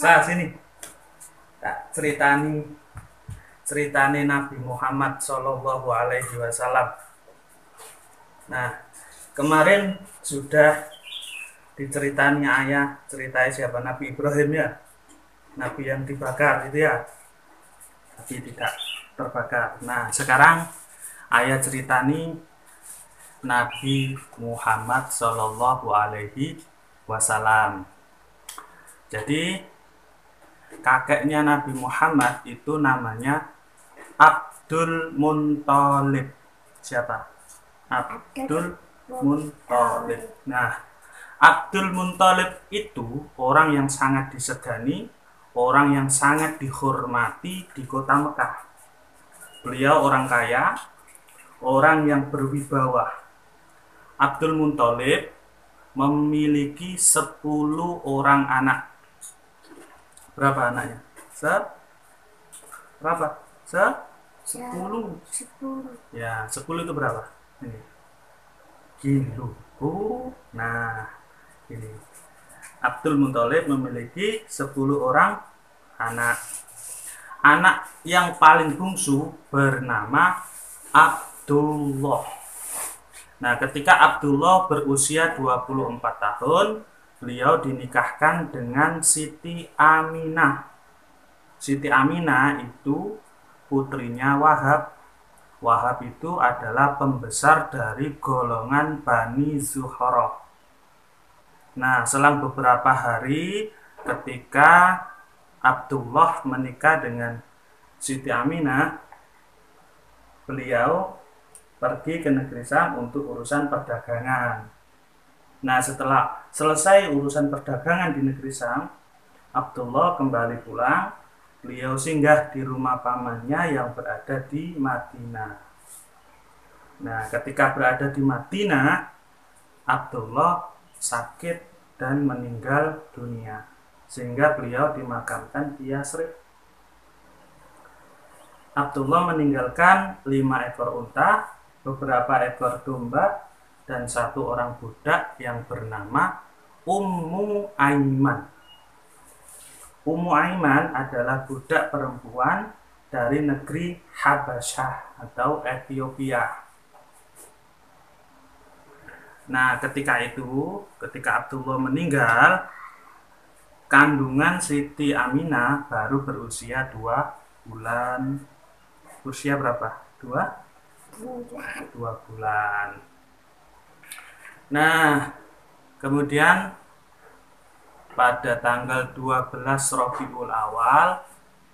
Sini tak ceritani Nabi Muhammad Shallallahu Alaihi Wasallam. Nah, kemarin sudah diceritani ayah, ceritanya siapa, Nabi Ibrahim ya, Nabi yang dibakar itu ya, tapi tidak terbakar. Nah, sekarang ayah ceritani Nabi Muhammad Shallallahu Alaihi Wasallam. Jadi kakeknya Nabi Muhammad itu namanya Abdul Muthalib. Siapa? Abdul Muthalib. Nah, Abdul Muthalib itu orang yang sangat disegani, orang yang sangat dihormati di kota Mekah. Beliau orang kaya, orang yang berwibawa. Abdul Muthalib memiliki 10 orang anak. Berapa anaknya? Berapa? 10. Ya, 10 itu berapa? Ini. Kilo. Nah, ini. Abdul Muthalib memiliki 10 orang anak. Anak yang paling bungsu bernama Abdullah. Nah, ketika Abdullah berusia 24 tahun, beliau dinikahkan dengan Siti Aminah. Siti Aminah itu putrinya Wahab. Wahab itu adalah pembesar dari golongan Bani Zuhrah. Nah, selang beberapa hari ketika Abdullah menikah dengan Siti Aminah, beliau pergi ke negeri Syam untuk urusan perdagangan. Nah, setelah selesai urusan perdagangan di negeri Syam, Abdullah kembali pulang. Beliau singgah di rumah pamannya yang berada di Madinah. Nah, ketika berada di Madinah, Abdullah sakit dan meninggal dunia, sehingga beliau dimakamkan di Yasrib. Abdullah meninggalkan 5 ekor unta, beberapa ekor domba, dan 1 orang budak yang bernama Ummu Aiman. Ummu Aiman adalah budak perempuan dari negeri Habasyah atau Ethiopia. Nah, ketika Abdullah meninggal, kandungan Siti Aminah baru berusia 2 bulan. Usia berapa? 2 bulan. Nah, kemudian pada tanggal 12 Rabiul Awal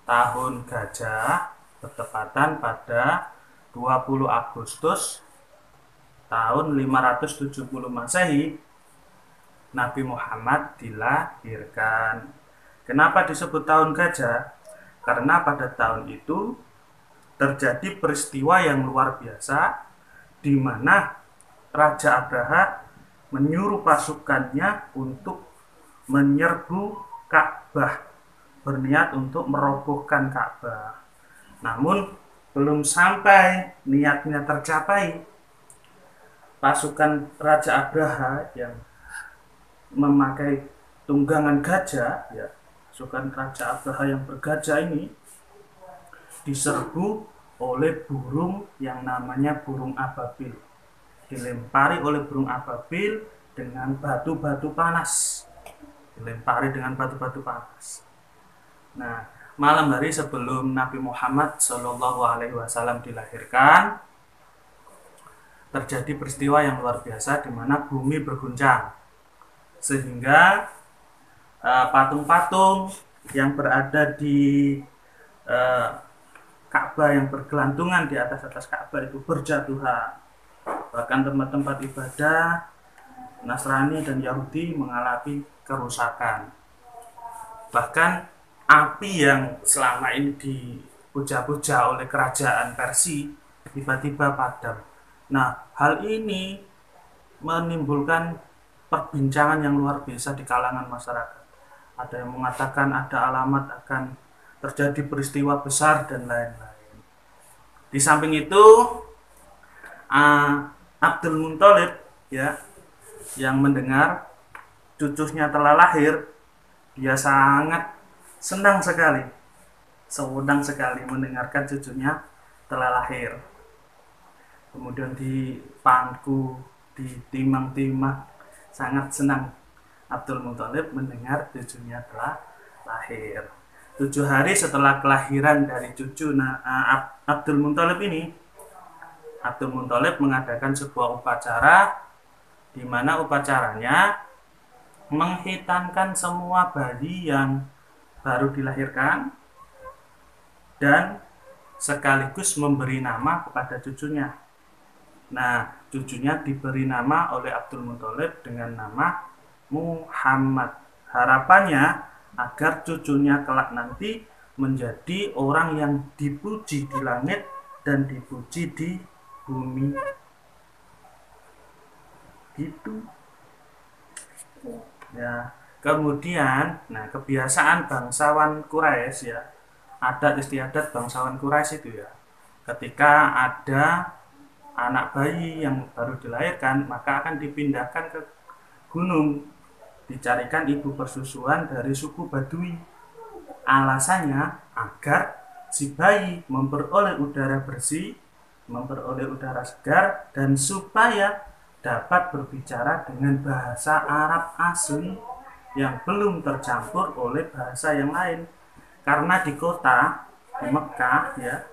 tahun Gajah, bertepatan pada 20 Agustus tahun 570 Masehi, Nabi Muhammad dilahirkan. Kenapa disebut tahun Gajah? Karena pada tahun itu terjadi peristiwa yang luar biasa, di mana Raja Abraha menyuruh pasukannya untuk menyerbu Ka'bah, berniat untuk merobohkan Ka'bah. Namun belum sampai niatnya tercapai, pasukan Raja Abraha yang memakai tunggangan gajah, ya, pasukan Raja Abraha yang bergajah ini diserbu oleh burung yang namanya burung ababil. Dilempari oleh burung ababil dengan batu-batu panas. Nah, malam hari sebelum Nabi Muhammad Shallallahu Alaihi Wasallam dilahirkan, terjadi peristiwa yang luar biasa di mana bumi berguncang, sehingga patung-patung yang berada di Ka'bah yang bergelantungan di atas Ka'bah itu berjatuhan. Bahkan tempat-tempat ibadah Nasrani dan Yahudi mengalami kerusakan. Bahkan api yang selama ini dipuja-puja oleh kerajaan Persia tiba-tiba padam. Nah, hal ini menimbulkan perbincangan yang luar biasa di kalangan masyarakat. Ada yang mengatakan ada alamat akan terjadi peristiwa besar dan lain-lain. Di samping itu, Abdul Muthalib, ya, yang mendengar cucunya telah lahir, dia sangat senang sekali, senang sekali mendengarkan cucunya telah lahir. Kemudian dipangku, ditimang-timang, sangat senang Abdul Muthalib mendengar cucunya telah lahir. 7 hari setelah kelahiran dari cucu Abdul Muthalib ini, Abdul Muthalib mengadakan sebuah upacara di mana upacaranya menghitankan semua bayi yang baru dilahirkan dan sekaligus memberi nama kepada cucunya. Nah, cucunya diberi nama oleh Abdul Muthalib dengan nama Muhammad. Harapannya agar cucunya kelak nanti menjadi orang yang dipuji di langit dan dipuji di bumi. Gitu. Ya, kemudian, kebiasaan bangsawan Quraisy ya, adat istiadat bangsawan Quraisy itu ya, ketika ada anak bayi yang baru dilahirkan, maka akan dipindahkan ke gunung, dicarikan ibu persusuan dari suku Badui. Alasannya agar si bayi memperoleh udara bersih, memperoleh udara segar, dan supaya dapat berbicara dengan bahasa Arab asli yang belum tercampur oleh bahasa yang lain. Karena di kota, di Mekah ya,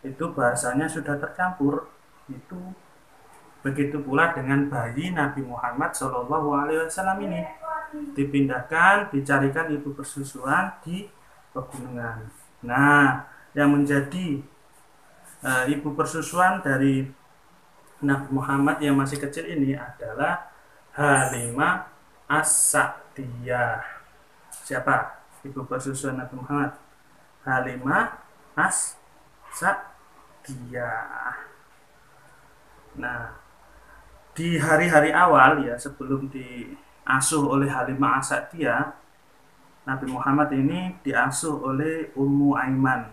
itu bahasanya sudah tercampur. Itu begitu pula dengan bayi Nabi Muhammad SAW ini, dipindahkan, dicarikan ibu persusuan di pegunungan. Nah, yang menjadi ibu persusuan dari Nabi Muhammad yang masih kecil ini adalah Halimah As-Sa'diyah. Siapa ibu persusuan Nabi Muhammad? Halimah As-Sa'diyah. Nah, di hari-hari awal ya, sebelum diasuh oleh Halimah As-Sa'diyah, Nabi Muhammad ini diasuh oleh Ummu Aiman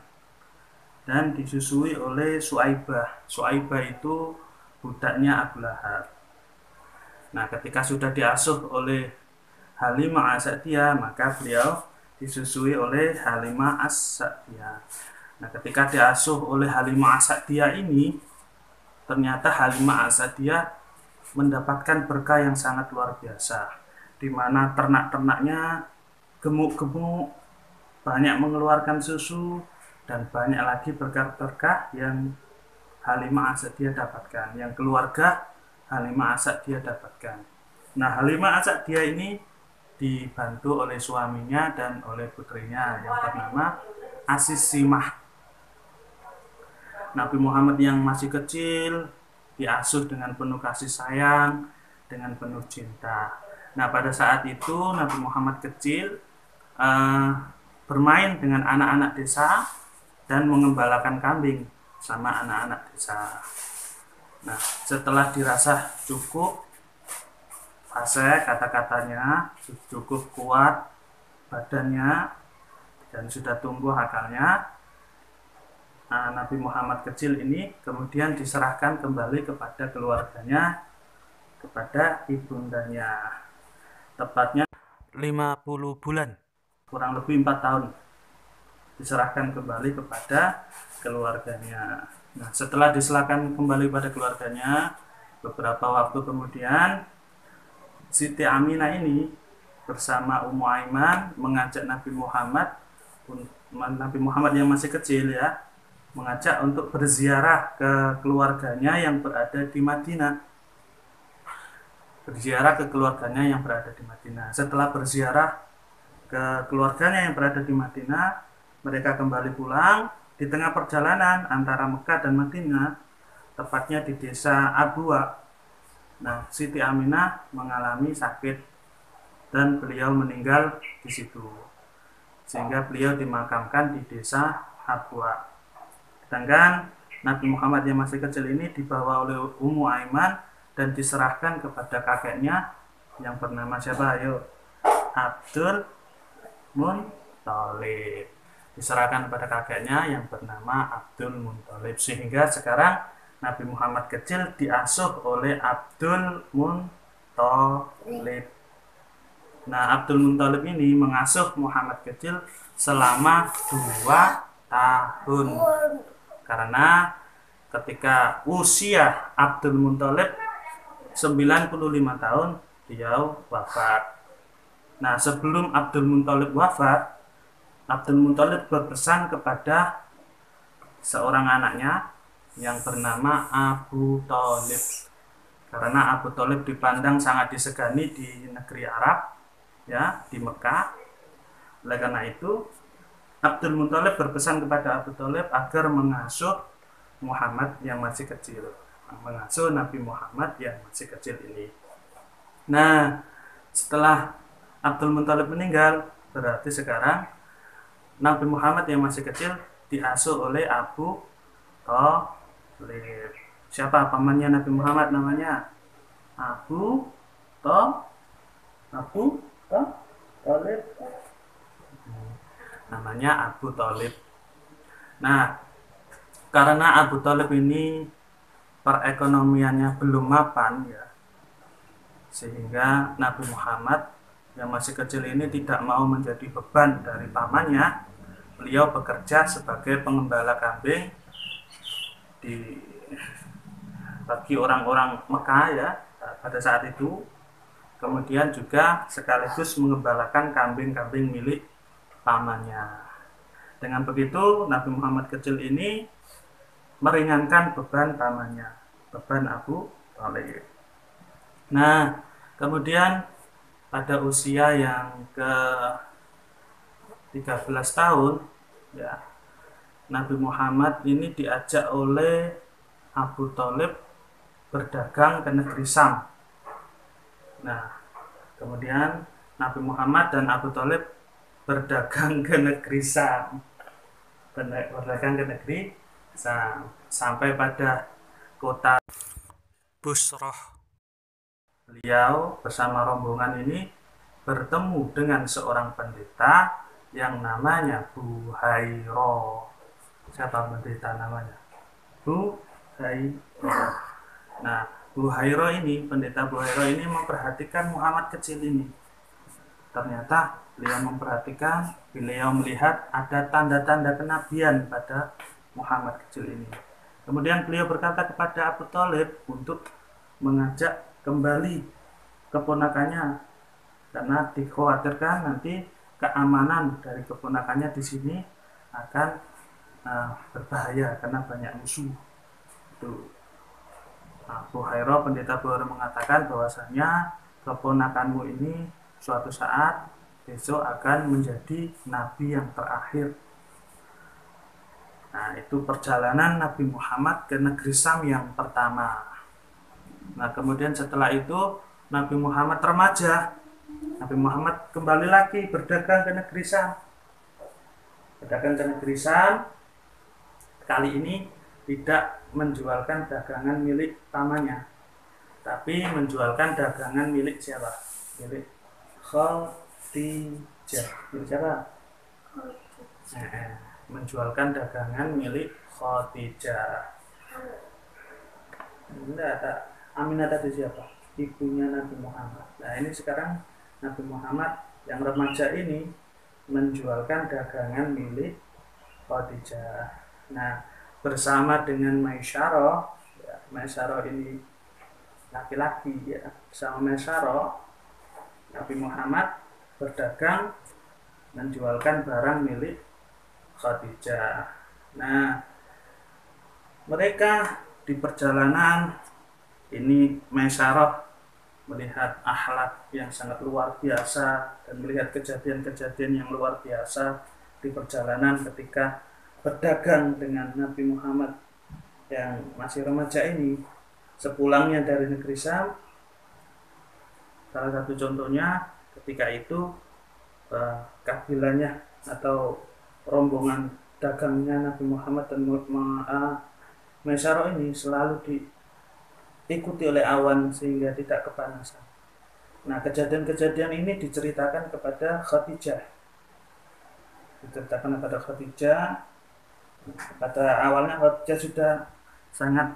dan disusui oleh Suaibah. Suaibah itu budaknya Abu Lahab. Nah, ketika sudah diasuh oleh Halimah As-Sa'diyah, maka beliau disusui oleh Halimah As-Sa'diyah. Nah, ketika diasuh oleh Halimah As-Sa'diyah ini, ternyata Halimah As-Sa'diyah mendapatkan berkah yang sangat luar biasa, di mana ternak-ternaknya gemuk-gemuk, banyak mengeluarkan susu, dan banyak lagi berkah-berkah yang Halimah As-Sa'diyah dapatkan, yang keluarga Halimah As-Sa'diyah dapatkan. Nah, Halimah As-Sa'diyah ini dibantu oleh suaminya dan oleh putrinya yang bernama As-Simah. Nabi Muhammad yang masih kecil diasuh dengan penuh kasih sayang, dengan penuh cinta. Nah, pada saat itu Nabi Muhammad kecil bermain dengan anak-anak desa dan mengembalakan kambing sama anak-anak desa. Nah, setelah dirasa cukup fase kata-katanya, cukup kuat badannya, dan sudah tumbuh akalnya, Nabi Muhammad kecil ini kemudian diserahkan kembali kepada keluarganya, kepada ibundanya. Tepatnya 50 bulan, kurang lebih 4 tahun, diserahkan kembali kepada keluarganya. Nah, setelah diserahkan kembali pada keluarganya, beberapa waktu kemudian Siti Aminah ini bersama Ummu Aiman mengajak Nabi Muhammad yang masih kecil ya, mengajak untuk berziarah ke keluarganya yang berada di Madinah. Berziarah ke keluarganya yang berada di Madinah. Setelah berziarah ke keluarganya yang berada di Madinah, mereka kembali pulang. Di tengah perjalanan antara Mekah dan Madinah, tepatnya di desa Abwa, nah, Siti Aminah mengalami sakit dan beliau meninggal di situ, sehingga beliau dimakamkan di desa Abwa. Sedangkan Nabi Muhammad yang masih kecil ini dibawa oleh Ummu Aiman dan diserahkan kepada kakeknya yang bernama siapa? Ayo, Abdul Muthalib. Diserahkan kepada kakeknya yang bernama Abdul Muthalib, sehingga sekarang Nabi Muhammad kecil diasuh oleh Abdul Muthalib. Nah, Abdul Muthalib ini mengasuh Muhammad kecil selama 2 tahun. Karena ketika usia Abdul Muthalib 95 tahun, beliau wafat. Nah, sebelum Abdul Muthalib wafat, Abdul Muthalib berpesan kepada seorang anaknya yang bernama Abu Thalib. Karena Abu Thalib dipandang sangat disegani di negeri Arab, ya, di Mekah. Oleh karena itu, Abdul Muthalib berpesan kepada Abu Thalib agar mengasuh Muhammad yang masih kecil, mengasuh Nabi Muhammad yang masih kecil ini. Nah, setelah Abdul Muthalib meninggal, berarti sekarang Nabi Muhammad yang masih kecil diasuh oleh Abu Thalib. Siapa pamannya Nabi Muhammad? Namanya Abu Thalib. Namanya Abu Thalib. Nah, karena Abu Thalib ini perekonomiannya belum mapan, ya, sehingga Nabi Muhammad yang masih kecil ini tidak mau menjadi beban dari pamannya. Beliau bekerja sebagai pengembala kambing bagi orang-orang Mekah, ya, pada saat itu. Kemudian juga sekaligus mengembalakan kambing-kambing milik pamannya. Dengan begitu Nabi Muhammad kecil ini meringankan beban pamannya, beban Abu Thalib. Nah, kemudian pada usia yang ke 13 tahun, ya, Nabi Muhammad ini diajak oleh Abu Thalib berdagang ke negeri Sam. Nah, kemudian Nabi Muhammad dan Abu Thalib berdagang ke negeri Sam. Berdagang ke negeri Sam sampai pada kota Busrah. Beliau bersama rombongan ini bertemu dengan seorang pendeta yang namanya Buhairah. Siapa pendeta namanya? Buhairah. Nah, Buhairah ini, pendeta Buhairah ini memperhatikan Muhammad kecil ini. Ternyata beliau memperhatikan, beliau melihat ada tanda-tanda kenabian pada Muhammad kecil ini. Kemudian beliau berkata kepada Abu Thalib untuk mengajak kembali keponakannya, karena dikhawatirkan nanti keamanan dari keponakannya di sini akan berbahaya karena banyak musuh. Itu Buhairah, pendeta Buhairah mengatakan bahwasanya keponakanmu ini suatu saat besok akan menjadi nabi yang terakhir. Nah, itu perjalanan Nabi Muhammad ke negeri Sam yang pertama. Nah, kemudian setelah itu Nabi Muhammad remaja. Nabi Muhammad kembali lagi berdagang ke negeri Sam. Berdagang ke negeri Sam, kali ini tidak menjualkan dagangan milik pamannya, tapi menjualkan dagangan milik siapa? Milik Khadijah. Milik siapa? Menjualkan dagangan milik Khadijah. Aminah tadi siapa? Ibunya Nabi Muhammad. Nah, ini sekarang Nabi Muhammad yang remaja ini menjualkan dagangan milik Khadijah. Nah, bersama dengan Maisyarah, ya, Maisyarah ini laki-laki, ya, bersama Maisyarah Nabi Muhammad berdagang menjualkan barang milik Khadijah. Nah, mereka di perjalanan ini Maisyarah melihat akhlak yang sangat luar biasa dan melihat kejadian-kejadian yang luar biasa di perjalanan ketika berdagang dengan Nabi Muhammad yang masih remaja ini. Sepulangnya dari negeri Sam, salah satu contohnya ketika itu kabilahnya atau rombongan dagangnya Nabi Muhammad dan Maisyarah ini selalu diikuti oleh awan sehingga tidak kepanasan. Nah, kejadian-kejadian ini diceritakan kepada Khadijah. Diceritakan kepada Khadijah. Pada awalnya Khadijah sudah sangat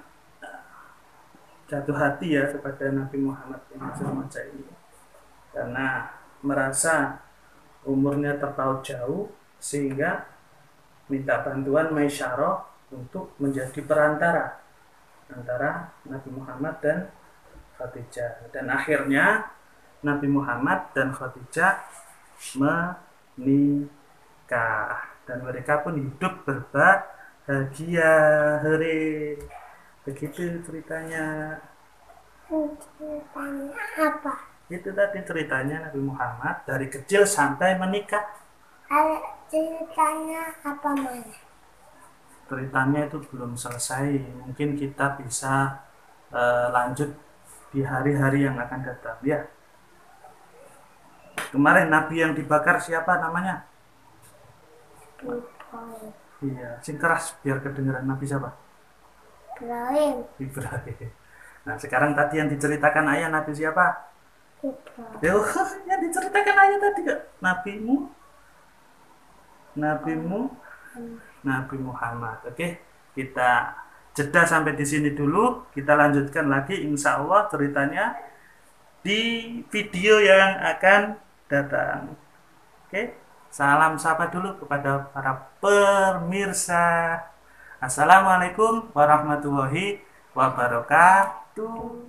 jatuh hati, ya, kepada Nabi Muhammad yang masih remaja ini, karena merasa umurnya terpaut jauh sehingga minta bantuan Maisyarah untuk menjadi perantara antara Nabi Muhammad dan Khadijah. Dan akhirnya Nabi Muhammad dan Khadijah menikah dan mereka pun hidup berbahagia. Hore. Begitu ceritanya. Ceritanya apa? Itu tadi ceritanya Nabi Muhammad dari kecil sampai menikah. Ada ceritanya apa mana? Ceritanya itu belum selesai. Mungkin kita bisa lanjut di hari-hari yang akan datang ya. Kemarin Nabi yang dibakar siapa namanya? Ibrahim. Iya, sing keras biar kedengeran Nabi siapa? Ibrahim. Ibrahim. Nah, sekarang tadi yang diceritakan ayah Nabi siapa? Ibrahim. Yo, yang diceritakan ayah tadi kak. Nabimu, Nabimu, Nabi Muhammad. Oke, kita jeda sampai di sini dulu. Kita lanjutkan lagi, insya Allah ceritanya di video yang akan datang. Oke, salam sapa dulu kepada para pemirsa. Assalamualaikum warahmatullahi wabarakatuh.